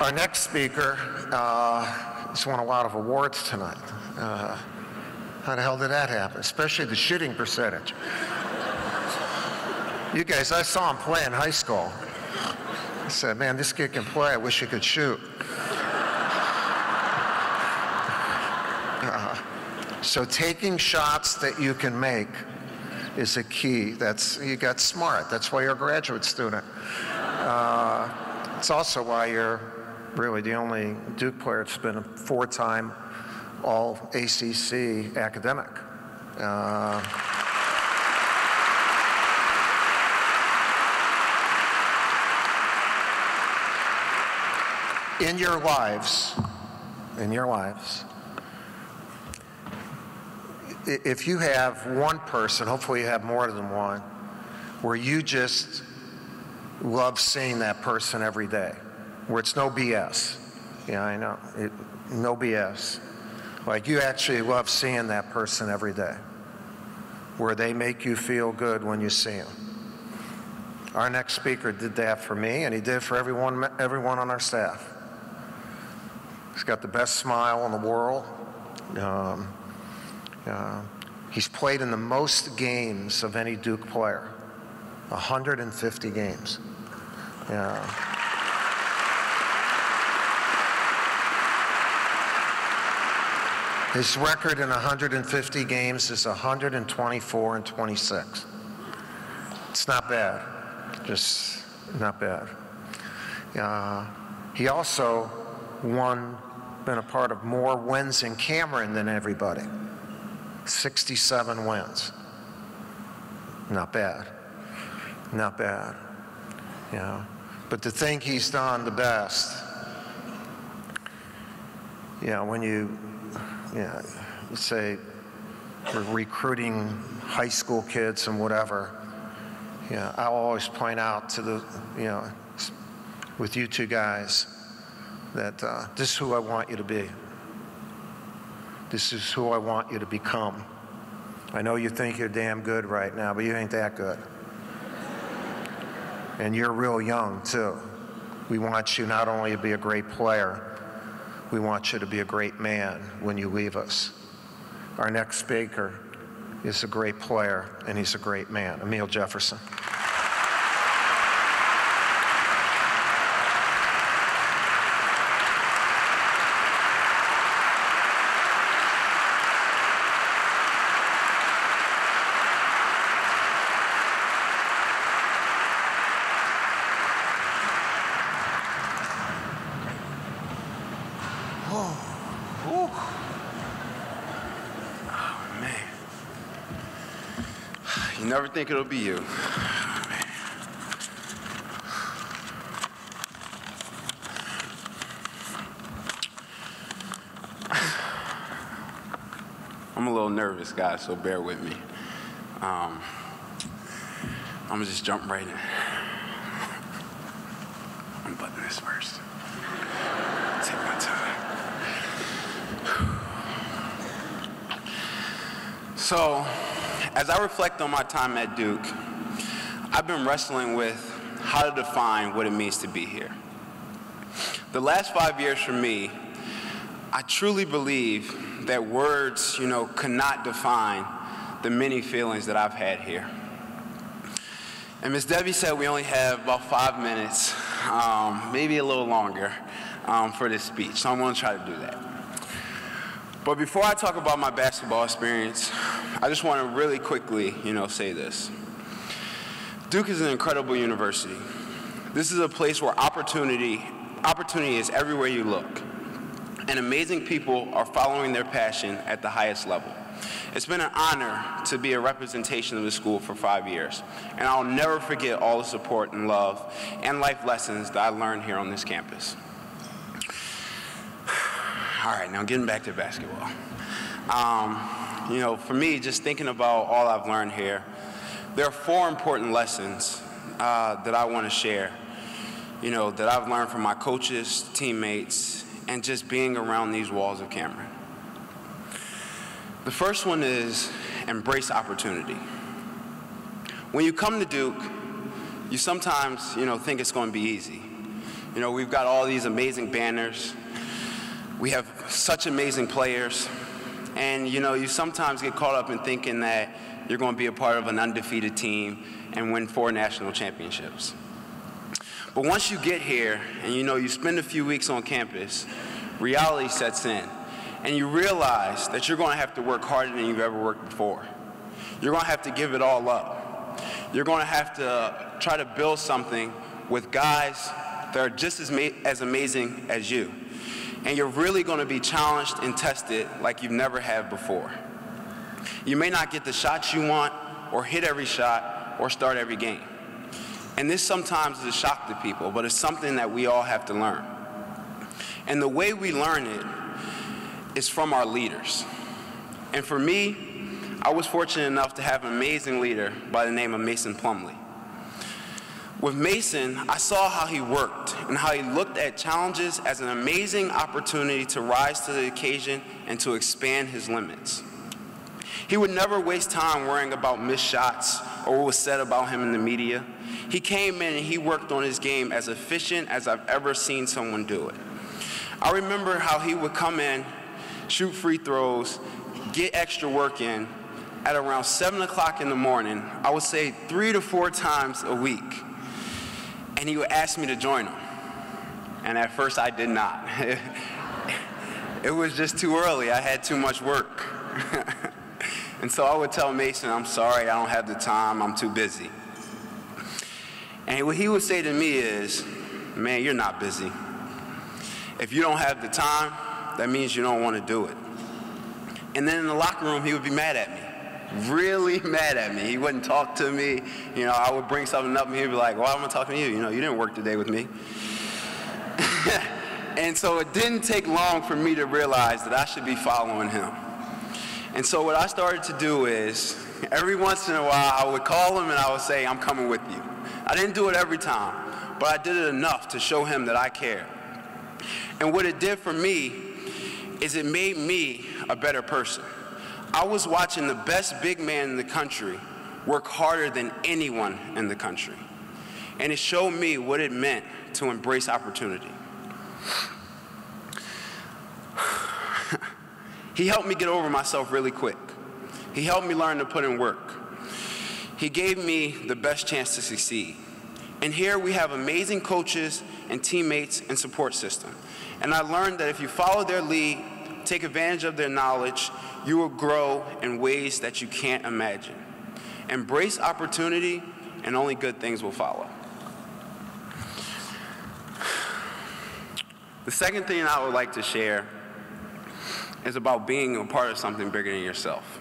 Our next speaker has won a lot of awards tonight. How the hell did that happen? Especially the shooting percentage. You guys, I saw him play in high school. I said, man, this kid can play. I wish he could shoot. So taking shots that you can make is a key. You got smart. That's why you're a graduate student. It's also why you're really the only Duke player that's been a four-time All-ACC academic. In your lives, if you have one person, hopefully you have more than one, where you just love seeing that person every day, where it's no BS. Yeah, I know, no BS. Like you actually love seeing that person every day, where they make you feel good when you see them. Our next speaker did that for me, and he did it for everyone on our staff. He's got the best smile in the world. He's played in the most games of any Duke player, 150 games. His record in 150 games is 124-26. It's not bad, just not bad. He also been a part of more wins in Cameron than everybody. 67 wins. Not bad. Not bad. But the thing he's done the best, when you say we're recruiting high school kids and whatever, I'll always point out to the, with you two guys, that this is who I want you to be. This is who I want you to become. I know you think you're damn good right now, but you ain't that good. And you're real young, too. We want you not only to be a great player, we want you to be a great man when you leave us. Our next speaker is a great player, and he's a great man, Amile Jefferson. You never think it'll be you. I'm a little nervous, guys, so bear with me. I'm gonna just jump right in. Unbutton this first. Take my time. So, as I reflect on my time at Duke, I've been wrestling with how to define what it means to be here. The last 5 years for me, I truly believe that words, could not define the many feelings that I've had here. And Ms. Debbie said we only have about 5 minutes, maybe a little longer, for this speech, so I'm gonna try to do that. But before I talk about my basketball experience, I just want to really quickly, say this. Duke is an incredible university. This is a place where opportunity is everywhere you look. And amazing people are following their passion at the highest level. It's been an honor to be a representation of the school for 5 years. And I'll never forget all the support and love and life lessons that I learned here on this campus. All right, now getting back to basketball. For me, just thinking about all I've learned here, there are 4 important lessons that I want to share, that I've learned from my coaches, teammates, and just being around these walls of Cameron. The first one is embrace opportunity. When you come to Duke, you sometimes, think it's going to be easy. You know, we've got all these amazing banners. We have such amazing players. And, you know, you sometimes get caught up in thinking that you're going to be a part of an undefeated team and win 4 national championships. But once you get here and, you know, you spend a few weeks on campus, reality sets in. And you realize that you're going to have to work harder than you've ever worked before. You're going to have to give it all up. You're going to have to try to build something with guys that are just as amazing as you. And you're really going to be challenged and tested like you've never had before. You may not get the shots you want, or hit every shot, or start every game. And this sometimes is a shock to people, but it's something that we all have to learn. And the way we learn it is from our leaders. And for me, I was fortunate enough to have an amazing leader by the name of Mason Plumlee. With Mason, I saw how he worked and how he looked at challenges as an amazing opportunity to rise to the occasion and to expand his limits. He would never waste time worrying about missed shots or what was said about him in the media. He came in and he worked on his game as efficient as I've ever seen someone do it. I remember how he would come in, shoot free throws, get extra work in at around 7 o'clock in the morning, I would say 3 to 4 times a week. And he would ask me to join him. And at first I did not. It was just too early. I had too much work. And so I would tell Mason, I'm sorry, I don't have the time, I'm too busy. And what he would say to me is, man, you're not busy. If you don't have the time, that means you don't want to do it. And then in the locker room, he would be mad at me. Really mad at me. He wouldn't talk to me. You know, I would bring something up and he'd be like, well, I'm going to talk to you. You know, you didn't work today with me. And so it didn't take long for me to realize that I should be following him. And so what I started to do is, every once in a while, I would call him and I would say, I'm coming with you. I didn't do it every time, but I did it enough to show him that I care. And what it did for me is it made me a better person. I was watching the best big man in the country work harder than anyone in the country. And it showed me what it meant to embrace opportunity. He helped me get over myself really quick. He helped me learn to put in work. He gave me the best chance to succeed. And here we have amazing coaches and teammates and support system. And I learned that if you follow their lead, take advantage of their knowledge, you will grow in ways that you can't imagine. Embrace opportunity, and only good things will follow. The second thing I would like to share is about being a part of something bigger than yourself.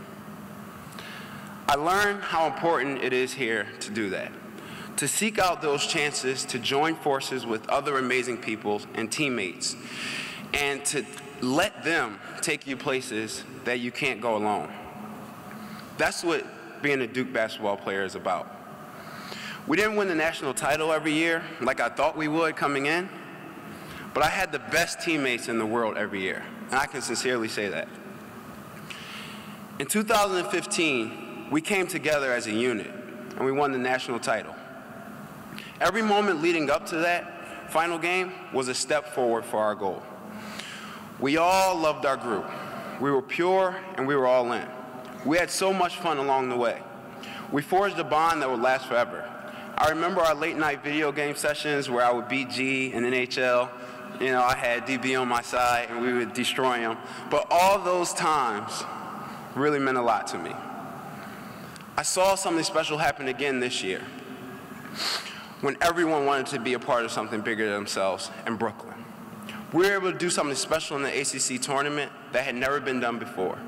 I learned how important it is here to do that, to seek out those chances to join forces with other amazing people and teammates, and to let them take you places that you can't go alone. That's what being a Duke basketball player is about. We didn't win the national title every year like I thought we would coming in, but I had the best teammates in the world every year, and I can sincerely say that. In 2015, we came together as a unit, and we won the national title. Every moment leading up to that final game was a step forward for our goal. We all loved our group. We were pure and we were all in. We had so much fun along the way. We forged a bond that would last forever. I remember our late night video game sessions where I would beat G in NHL. You know, I had DB on my side and we would destroy him. But all those times really meant a lot to me. I saw something special happen again this year when everyone wanted to be a part of something bigger than themselves in Brooklyn. We were able to do something special in the ACC tournament that had never been done before.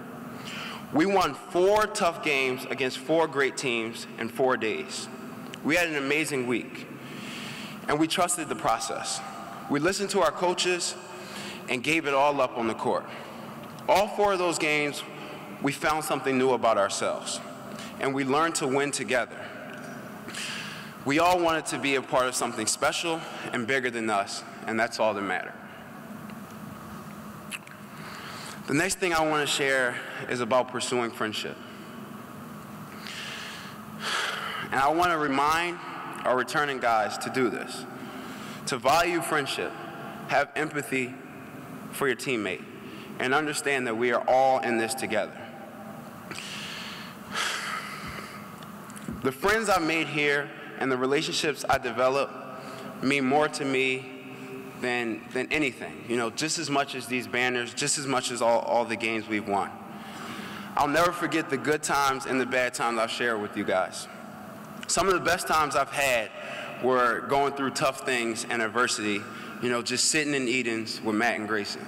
We won 4 tough games against 4 great teams in 4 days. We had an amazing week, and we trusted the process. We listened to our coaches and gave it all up on the court. All 4 of those games, we found something new about ourselves, and we learned to win together. We all wanted to be a part of something special and bigger than us, and that's all that mattered. The next thing I want to share is about pursuing friendship. And I want to remind our returning guys to do this. to value friendship, have empathy for your teammate, and understand that we are all in this together. The friends I made here and the relationships I developed mean more to me than anything, just as much as these banners, just as much as all the games we've won. I'll never forget the good times and the bad times I've shared with you guys. Some of the best times I've had were going through tough things and adversity, just sitting in Edens with Matt and Grayson.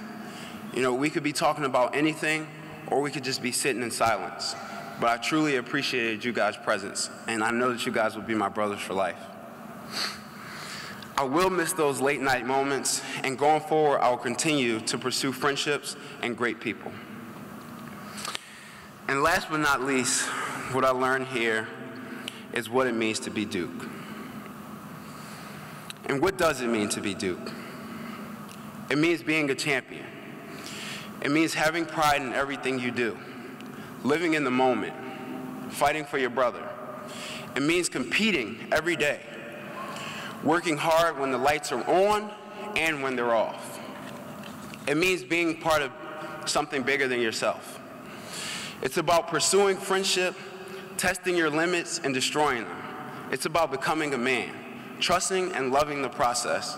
We could be talking about anything, or we could just be sitting in silence. But I truly appreciated you guys' presence, and I know that you guys will be my brothers for life. I will miss those late night moments, and going forward, I will continue to pursue friendships and great people. And last but not least, what I learned here is what it means to be Duke. And what does it mean to be Duke? It means being a champion. It means having pride in everything you do, living in the moment, fighting for your brother. It means competing every day, working hard when the lights are on and when they're off. It means being part of something bigger than yourself. It's about pursuing friendship, testing your limits, and destroying them. It's about becoming a man, trusting and loving the process,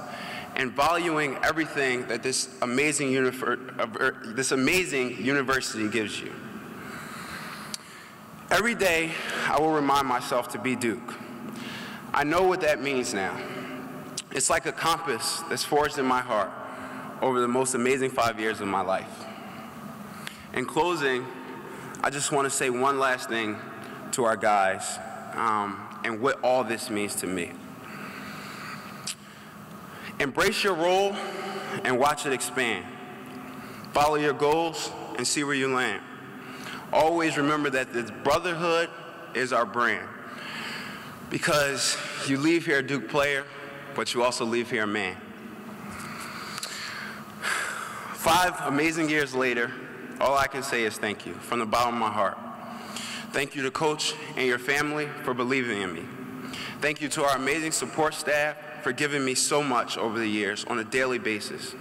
and valuing everything that this amazing university gives you. Every day, I will remind myself to be Duke. I know what that means now. It's like a compass that's forged in my heart over the most amazing 5 years of my life. In closing, I just want to say one last thing to our guys and what all this means to me. Embrace your role and watch it expand. Follow your goals and see where you land. Always remember that this brotherhood is our brand, because you leave here a Duke player, but you also leave here a man. 5 amazing years later, all I can say is thank you from the bottom of my heart. Thank you to Coach and your family for believing in me. Thank you to our amazing support staff for giving me so much over the years on a daily basis.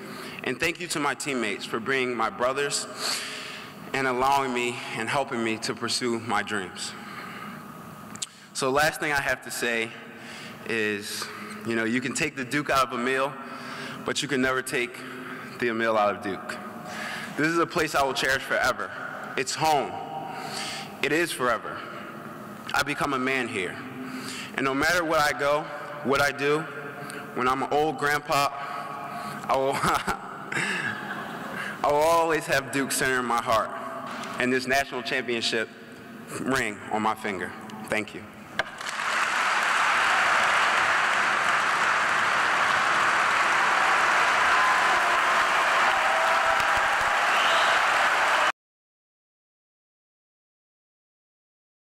And thank you to my teammates for being my brothers and allowing me and helping me to pursue my dreams. So last thing I have to say is, you can take the Duke out of Amile, but you can never take the Amile out of Duke. This is a place I will cherish forever. It's home. It is forever. I become a man here. And no matter where I go, what I do, when I'm an old grandpa, I will always have Duke center in my heart and this national championship ring on my finger. Thank you.